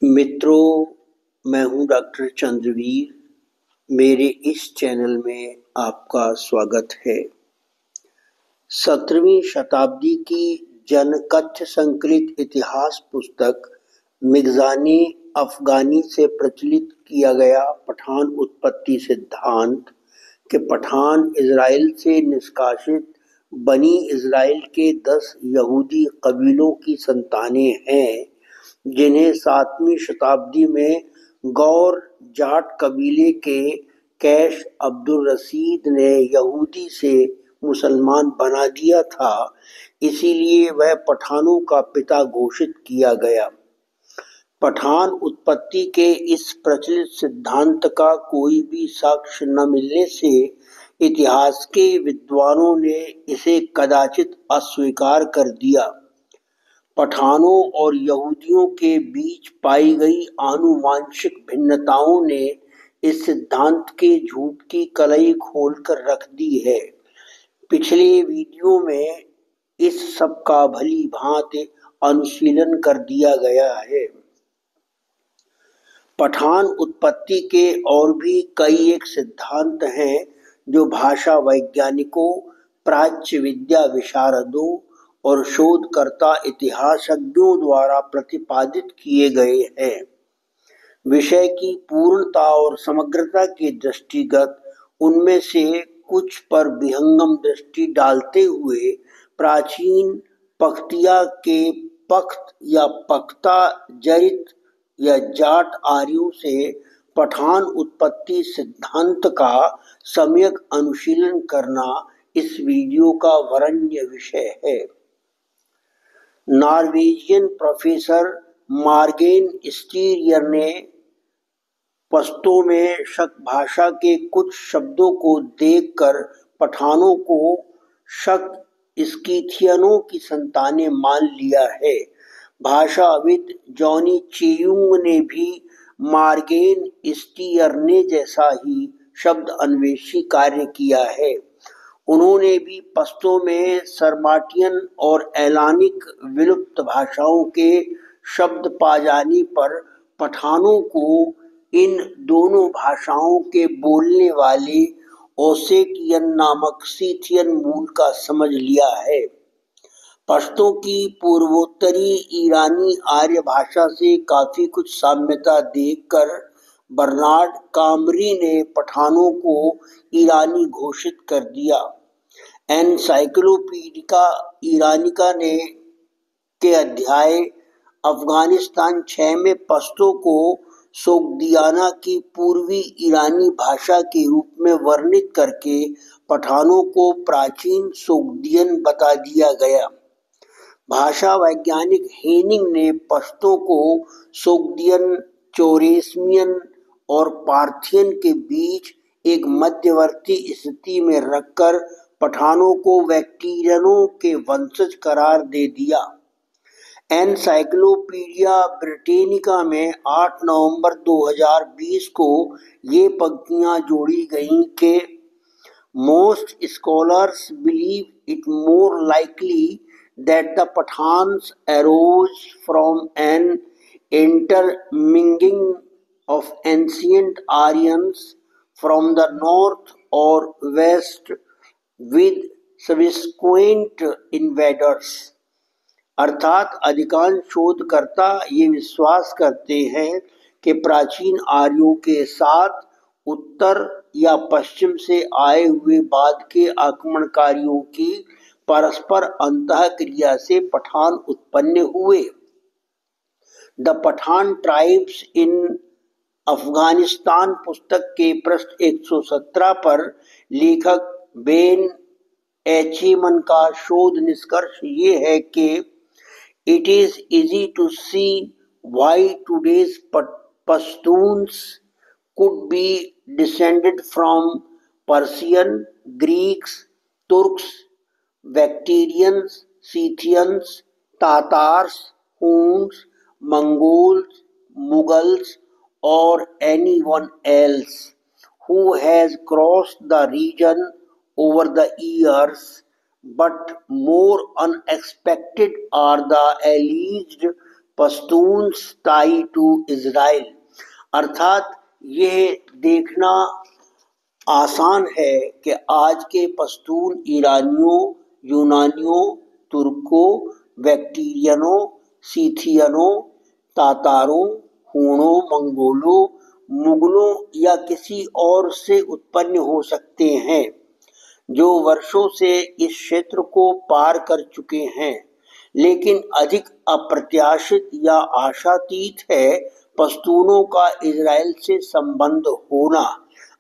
मित्रों, मैं हूं डॉक्टर चंद्रवीर। मेरे इस चैनल में आपका स्वागत है। 17वीं शताब्दी की जनकथ्य संकलित इतिहास पुस्तक मिर्ज़ा-ए अफ़गानी से प्रचलित किया गया पठान उत्पत्ति सिद्धांत कि पठान इज़राइल से निष्कासित बनी इज़राइल के 10 यहूदी कबीलों की संतानें हैं, जिन्हें 7वीं शताब्दी में गौर जाट कबीले के कैश अब्दुल रशीद ने यहूदी से मुसलमान बना दिया था, इसीलिए वह पठानों का पिता घोषित किया गया। पठान उत्पत्ति के इस प्रचलित सिद्धांत का कोई भी साक्ष्य न मिलने से इतिहास के विद्वानों ने इसे कदाचित अस्वीकार कर दिया। पठानों और यहूदियों के बीच पाई गई आनुवांशिक भिन्नताओं ने इस सिद्धांत के झूठ की कलई खोलकर रख दी है। पिछले वीडियो में इस सब का भली भांति अनुशीलन कर दिया गया है। पठान उत्पत्ति के और भी कई एक सिद्धांत हैं जो भाषा वैज्ञानिकों, प्राच्य विद्या विशारदों और शोधकर्ता इतिहासज्ञों द्वारा प्रतिपादित किए गए हैं। विषय की पूर्णता और समग्रता के दृष्टिगत उनमें से कुछ पर विहंगम दृष्टि डालते हुए प्राचीन पख्तिया के पख्त या पख्ता जरित या जाट आर्यों से पठान उत्पत्ति सिद्धांत का सम्यक अनुशीलन करना इस वीडियो का वरेण्य विषय है। नॉर्वेजियन प्रोफेसर मार्गेन स्टीरियर ने पश्तो में शक भाषा के कुछ शब्दों को देखकर पठानों को शक स्कीथियनों की संतानें मान लिया है। भाषाविद जॉनी चेयुंग ने भी मार्गेन स्टीयरने जैसा ही शब्द अन्वेषी कार्य किया है। उन्होंने भी पश्तो में सर्माटियन और एलानिक विलुप्त भाषाओं के शब्द पा जाने पर पठानों को इन दोनों भाषाओं के बोलने वाले ओसेटियन नामक सीथियन मूल का समझ लिया है। पश्तो की पूर्वोत्तरी ईरानी आर्य भाषा से काफी कुछ साम्यता देखकर बर्नार्ड कामरी ने पठानों को ईरानी घोषित कर दिया। एनसाइक्लोपीडिया ईरानिका ने के अध्याय अफगानिस्तान 6 में पश्तो को सोगदियाना की पूर्वी ईरानी भाषा के रूप में वर्णित करके पठानों को प्राचीन सोगदियन बता दिया गया। भाषा वैज्ञानिक हेनिंग ने पश्तो को सोगदियन, चोरेस्मियन और पार्थियन के बीच एक मध्यवर्ती स्थिति में रखकर पठानों को बैक्टीरियनों के वंशज करार दे दिया। एनसाइक्लोपीडिया ब्रिटेनिका में 8 नवंबर 2020 को ये पंक्तियां जोड़ी गईं कि most scholars believe it more likely that the Pathans arose from an intermingling of ancient Aryans from the north or west with subsequent invaders। अर्थात अधिकांश शोधकर्ता ये विश्वास करते हैं कि प्राचीन आर्यों के साथ उत्तर या पश्चिम से आए हुए बाद के आक्रमणकारियों की परस्पर अंतःक्रिया से पठान उत्पन्न हुए। The Pathan tribes in Afghanistan पुस्तक के पृष्ठ 117 पर लेखक बेन एचेमन का शोध निष्कर्ष ये है कि it is easy to see why today's Pashtuns could be descended from Persian, Greeks, Turks, Bactrians, Scythians, Tatars, Huns, Mongols, Mughals, or anyone else who has crossed the region over the years, but more unexpected are the alleged Pashtuns tie to Israel, अर्थात यह देखना आसान है कि आज के पश्तून ईरानियों, यूनानियों, तुर्कों, बैक्टीरियनों, सीथियनों, तातारों, हूणों, मंगोलों, मुगलों या किसी और से उत्पन्न हो सकते हैं जो वर्षों से इस क्षेत्र को पार कर चुके हैं, लेकिन अधिक अप्रत्याशित या आशातीत है पश्तूनों का इजराइल से संबंध होना,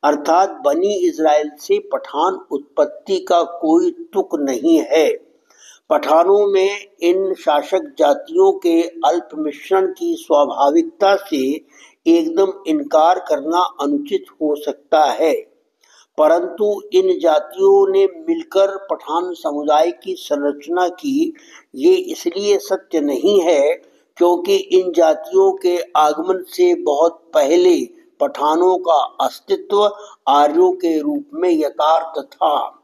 अर्थात बनी इजराइल से पठान उत्पत्ति का कोई तुक नहीं है। पठानों में इन शासक जातियों के अल्प मिश्रण की स्वाभाविकता से एकदम इनकार करना अनुचित हो सकता है, परंतु इन जातियों ने मिलकर पठान समुदाय की संरचना की, ये इसलिए सत्य नहीं है क्योंकि इन जातियों के आगमन से बहुत पहले पठानों का अस्तित्व आर्यों के रूप में यथार्थ था।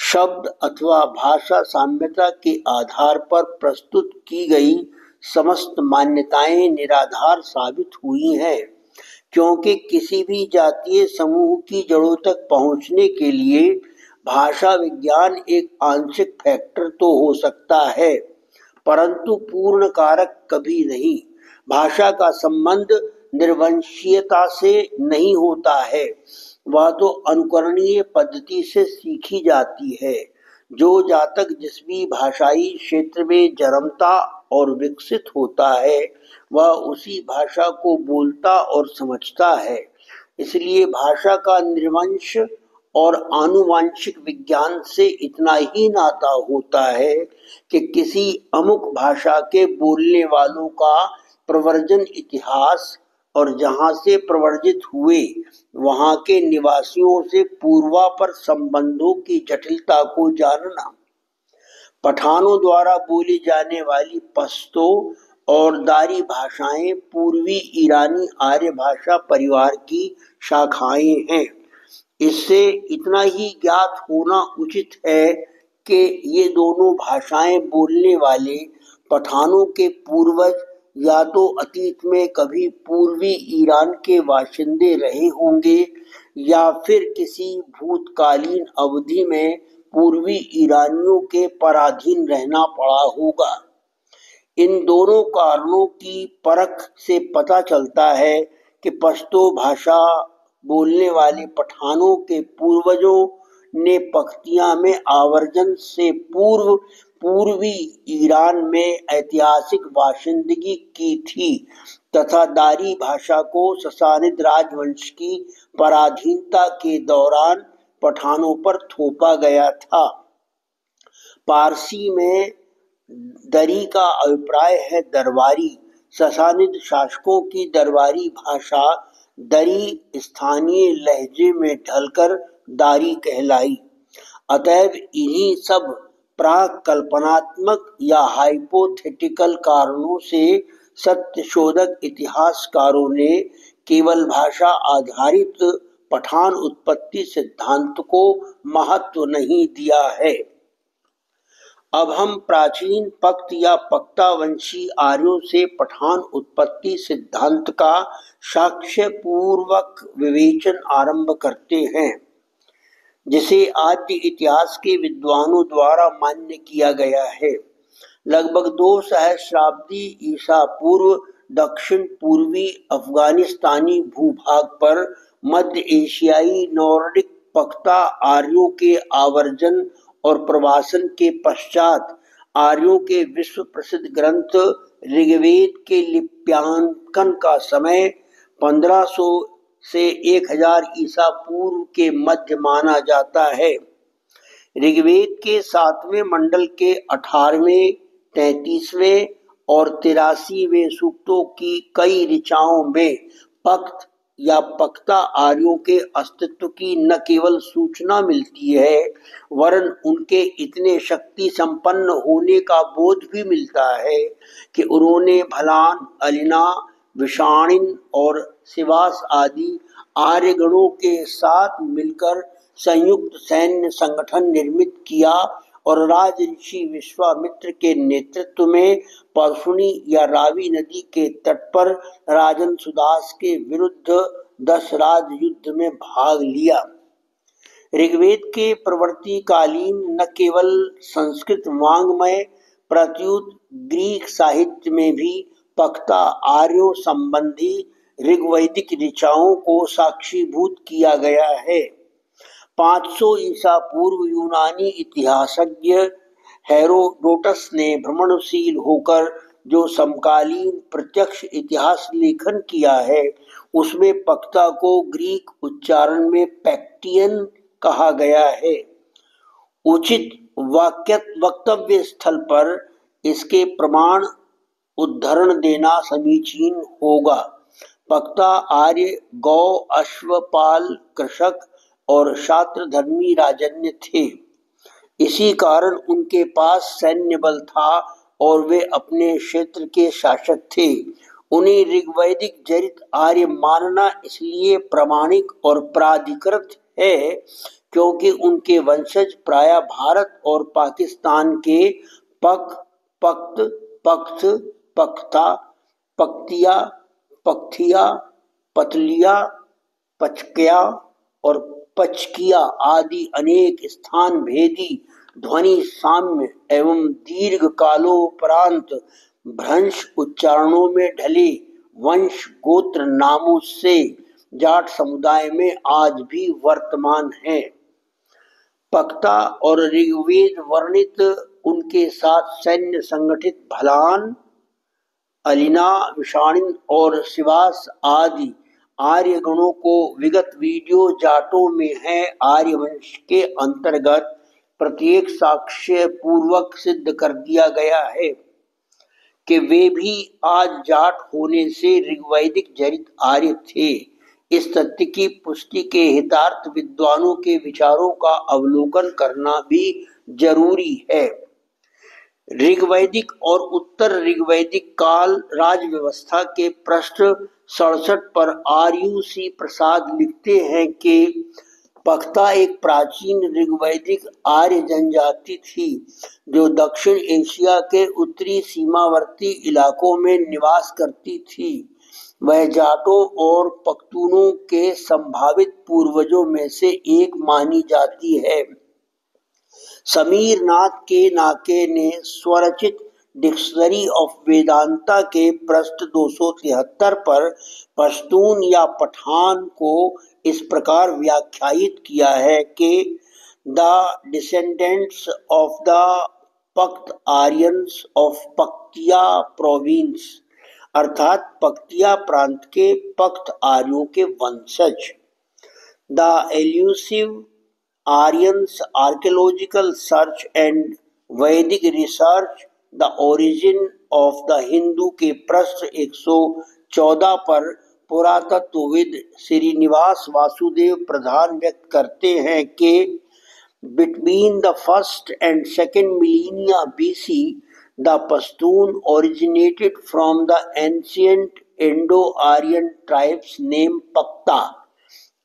शब्द अथवा भाषा साम्यता के आधार पर प्रस्तुत की गई समस्त मान्यताएं निराधार साबित हुई हैं, क्योंकि किसी भी जातीय समूह की जड़ों तक पहुंचने के लिए भाषा विज्ञान एक आंशिक फैक्टर तो हो सकता है, परंतु पूर्ण कारक कभी नहीं। भाषा का संबंध निर्वंशीयता से नहीं होता है, वह तो अनुकरणीय पद्धति से सीखी जाती है। जो जातक जिस भी भाषाई क्षेत्र में जन्मता और विकसित होता है, वह उसी भाषा को बोलता और समझता है। इसलिए भाषा का निर्वंश और आनुवांशिक विज्ञान से इतना ही नाता होता है कि किसी अमुक भाषा के बोलने वालों का प्रव्रजन इतिहास और जहाँ से प्रवर्जित हुए वहाँ के निवासियों से पूर्वापर संबंधों की जटिलता को जानना। पठानों द्वारा बोली जाने वाली पश्तो और दारी भाषाएं पूर्वी ईरानी आर्य भाषा परिवार की शाखाएं हैं। इससे इतना ही ज्ञात होना उचित है कि ये दोनों भाषाएं बोलने वाले पठानों के पूर्वज या तो अतीत में कभी पूर्वी ईरान के बाशिंदे रहे होंगे या फिर किसी भूतकालीन अवधि में पूर्वी ईरानियों के पराधीन रहना पड़ा होगा। इन दोनों कारणों की परख से पता चलता है कि पश्तो भाषा बोलने वाले पठानों के पूर्वजों ने पख्तिया में आवर्जन से पूर्व पूर्वी ईरान में ऐतिहासिक बाशिंदगी की थी तथा दारी भाषा को ससानिद राजवंश की पराधीनता के दौरान पठानों पर थोपा गया था। पारसी में दरी का अभिप्राय है दरबारी। ससानिद शासकों की दरबारी भाषा दरी स्थानीय लहजे में ढलकर दारी कहलाई। अतएव इन्हीं सब प्राक कल्पनात्मक या हाइपोथेटिकल कारणों से सत्यशोधक इतिहासकारों ने केवल भाषा आधारित पठान उत्पत्ति सिद्धांत को महत्व नहीं दिया है। अब हम प्राचीन पक्त या पक्तावंशी आर्यों से पठान उत्पत्ति सिद्धांत का साक्ष्य पूर्वक विवेचन आरंभ करते हैं, जिसे आद्य इतिहास के विद्वानों द्वारा मान्य किया गया है। लगभग 2 सहस्राब्दी ईसा पूर्व दक्षिण पूर्वी अफगानिस्तानी भूभाग पर मध्य एशियाई नॉर्डिक पक्ता आर्यों के आवर्जन और प्रवासन के पश्चात आर्यों के विश्व प्रसिद्ध ग्रंथ ऋग्वेद के लिप्यांकन का समय 1500 से 1000 ईसा पूर्व के मध्य माना जाता है। ऋग्वेद के 7वें मंडल के 18वें, 33वें और 83वें सूक्तों की कई ऋचाओं में पक्त या पक्ता आर्यों के अस्तित्व की न केवल सूचना मिलती है, वरन उनके इतने शक्ति संपन्न होने का बोध भी मिलता है कि उन्होंने भलान, अलिना, विषाणिन और सिवास आदि आर्यगणों के साथ मिलकर संयुक्त सैन्य संगठन निर्मित किया और राजऋषि विश्वामित्र के नेतृत्व में परशुनी या रावी नदी के तट पर राजन सुदास के विरुद्ध दशराज युद्ध में भाग लिया। ऋग्वेद के प्रवर्ती कालीन न केवल संस्कृत वाङ्मय प्रत्युत ग्रीक साहित्य में भी पक्ता आर्यों संबंधी ऋग्वैदिक ऋचाओं को साक्षीभूत किया गया है। 500 ईसा पूर्व यूनानी इतिहासज्ञ हेरोडोटस ने भ्रमणशील होकर जो समकालीन प्रत्यक्ष इतिहास लेखन किया है, उसमें पक्ता को ग्रीक उच्चारण में पैक्टियन कहा गया है। उचित वक्तव्य स्थल पर इसके प्रमाण उद्धरण देना समीचीन होगा। पक्ता आर्य गौ अश्वपाल कृषक और शास्त्रधर्मी राजन्य थे। इसी कारण उनके पास सैन्य बल था और वे अपने क्षेत्र के शासक थे। उन्हें ऋग्वैदिक चरित आर्य मानना इसलिए प्रामाणिक और प्राधिकृत है क्योंकि उनके वंशज प्रायः भारत और पाकिस्तान के पक, पक्त, पख्त, पख्ता, पक्तिया, पख्तिया, पतलिया, पचकिया और पचकिया आदि अनेक स्थान भेदी ध्वनि साम्य एवं दीर्घ कालोपरांत भ्रंश उच्चारणों में ढले वंश गोत्र नामों से जाट समुदाय में आज भी वर्तमान है। पक्ता और ऋग्वेद वर्णित उनके साथ सैन्य संगठित भलान, अलिना, विषाणिन और शिवास आदि आर्य गणों को विगत वीडियो जाटों में है आर्यवंश के अंतर्गत प्रत्येक साक्ष्य पूर्वक सिद्ध कर दिया गया है कि वे भी आज जाट होने से ऋग्वैदिक चरित आर्य थे। इस तथ्य की पुष्टि के हितार्थ विद्वानों के विचारों का अवलोकन करना भी जरूरी है। ऋग्वैदिक और उत्तर ऋग्वैदिक काल राज व्यवस्था के पृष्ठ 67 पर RUC प्रसाद लिखते हैं कि पख्ता एक प्राचीन ऋग्वैदिक आर्य जनजाति थी जो दक्षिण एशिया के उत्तरी सीमावर्ती इलाकों में निवास करती थी। वह जाटों और पख्तूनों के संभावित पूर्वजों में से एक मानी जाती है। समीर नाथ के नाके ने स्वरचित डिक्शनरी ऑफ वेदांता के पृष्ठ 273 पर पश्तून या पठान को इस प्रकार व्याख्यायित किया है कि the descendants of the Pakht Aryans of Paktia province, अर्थात पक्तिया प्रांत के पख्त आर्यों के वंशज। The elusive Aryans archaeological search and Vedic research the origin of the Hindu के पृष्ठ 114 पर पुरातत्वविद श्रीनिवास वासुदेव प्रधान व्यक्त करते हैं कि between the first and second millennia BC the Pashtun originated from the ancient Indo Aryan tribes name Pakta,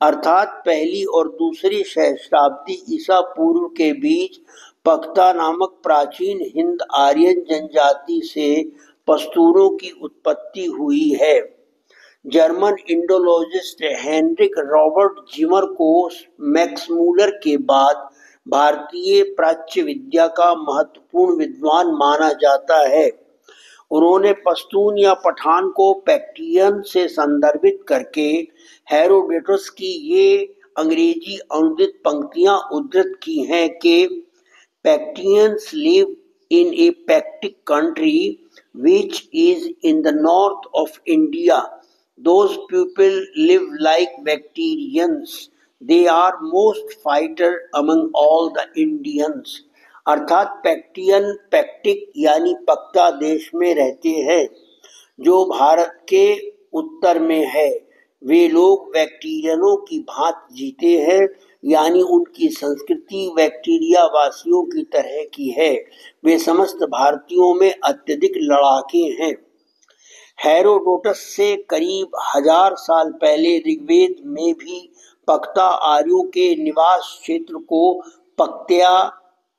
अर्थात पहली और दूसरी सहस्राब्दी ईसा पूर्व के बीच पक्ता नामक प्राचीन हिंद आर्यन जनजाति से पश्तूनों की उत्पत्ति हुई है। जर्मन इंडोलॉजिस्ट हेनरिक रॉबर्ट जिमर को मैक्समूलर के बाद भारतीय प्राच्य विद्या का महत्वपूर्ण विद्वान माना जाता है। उन्होंने पश्तून या पठान को पैक्टियन से संदर्भित करके हेरोडोटस की ये अंग्रेजी अनुदित पंक्तियां उद्धृत की हैं कि Pactyans live in a Pactic country which is in the north of India. Those people live like Bactrians. They are most fighter among all the Indians. अर्थात पैक्टियन पैक्टिक यानी पक्ता देश में रहते हैं जो भारत के उत्तर में है। वे लोग बैक्टीरियनों की भांति जीते हैं, यानी उनकी संस्कृति बैक्टीरिया वासियों की तरह की है। वे समस्त भारतीयों में अत्यधिक लड़ाके हैं। हेरोडोटस से करीब 1000 साल पहले ऋग्वेद में भी पक्ता आर्यों के निवास क्षेत्र को पक्त्या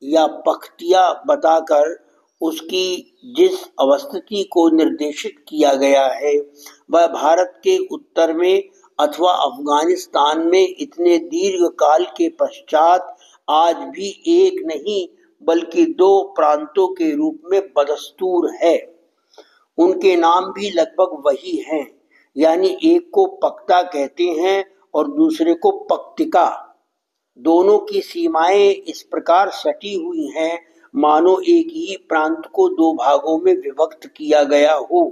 या पख्तिया बताकर उसकी जिस अवस्थिति को निर्देशित किया गया है वह भारत के उत्तर में अथवा अफगानिस्तान में इतने दीर्घ काल के पश्चात आज भी एक नहीं बल्कि दो प्रांतों के रूप में बदस्तूर है। उनके नाम भी लगभग वही हैं, यानी एक को पख्ता कहते हैं और दूसरे को पख्तिका। दोनों की सीमाएं इस प्रकार सटी हुई हैं मानो एक ही प्रांत को दो भागों में विभक्त किया गया हो।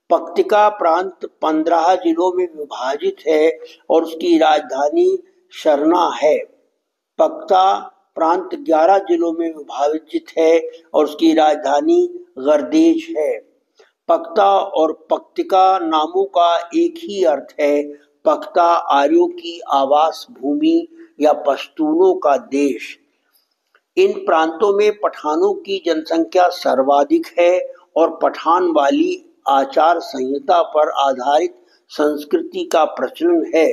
पख्तिका प्रांत 15 जिलों में विभाजित है और उसकी राजधानी शरना है। पख्ता प्रांत 11 जिलों में विभाजित है और उसकी राजधानी गर्देश है। पख्ता और पख्तिका नामों का एक ही अर्थ है, पख्ता आर्यों की आवास भूमि या पश्तूनों का देश। इन प्रांतों में पठानों की जनसंख्या सर्वाधिक है और पठान वाली आचार संहिता पर आधारित संस्कृति का प्रचलन है।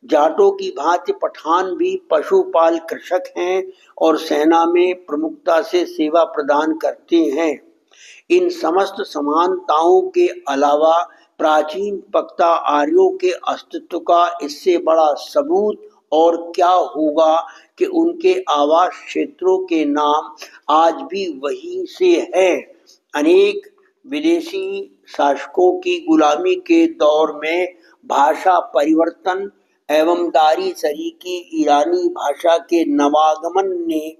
जाटों की भांति पठान भी पशुपाल कृषक हैं और सेना में प्रमुखता से सेवा प्रदान करते हैं। इन समस्त समानताओं के अलावा प्राचीन पख्ता आर्यों के अस्तित्व का इससे बड़ा सबूत और क्या होगा कि उनके आवास क्षेत्रों के नाम आज भी वही से हैं। अनेक विदेशी शासकों की गुलामी के दौर में भाषा परिवर्तन एवं दारी सरी की ईरानी भाषा के नवागमन ने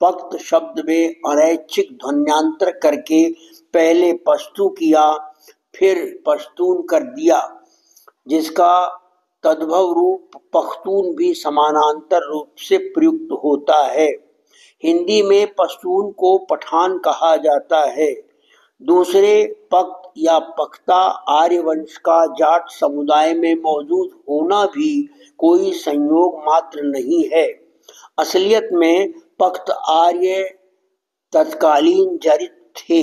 पख्त शब्द में अनैच्छिक ध्वन्यांतर करके पहले पश्तू किया फिर पश्तून कर दिया, जिसका तद्भव रूप पख्तून भी समानांतर रूप से प्रयुक्त होता है। हिंदी में पश्तून को पठान कहा जाता है। दूसरे पख्त या पख्ता आर्यवंश का जाट समुदाय में मौजूद होना भी कोई संयोग मात्र नहीं है। असलियत में पख्त आर्य तत्कालीन जरित थे,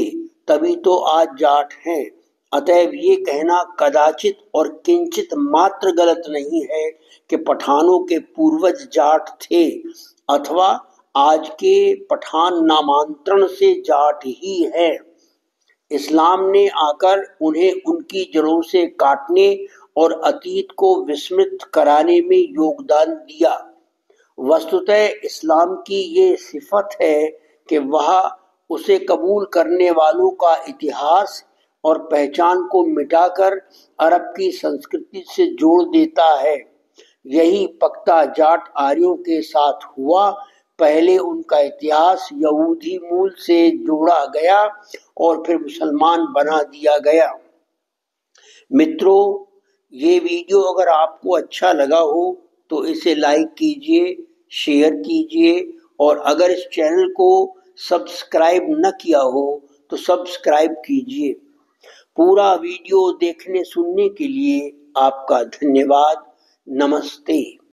तभी तो आज जाट हैं। अतएव ये कहना कदाचित और किंचित मात्र गलत नहीं है कि पठानों के पूर्वज जाट थे अथवा आज के पठान नामांतरण से जाट ही है। इस्लाम ने आकर उन्हें उनकी जड़ों से काटने और अतीत को विस्मृत कराने में योगदान दिया। वस्तुतः इस्लाम की ये सिफत है कि वह उसे कबूल करने वालों का इतिहास और पहचान को मिटाकर अरब की संस्कृति से जोड़ देता है। यही पख्ता जाट आर्यों के साथ हुआ। पहले उनका इतिहास यहूदी मूल से जोड़ा गया और फिर मुसलमान बना दिया गया। मित्रों, ये वीडियो अगर आपको अच्छा लगा हो तो इसे लाइक कीजिए, शेयर कीजिए और अगर इस चैनल को सब्सक्राइब न किया हो तो सब्सक्राइब कीजिए। पूरा वीडियो देखने सुनने के लिए आपका धन्यवाद। नमस्ते।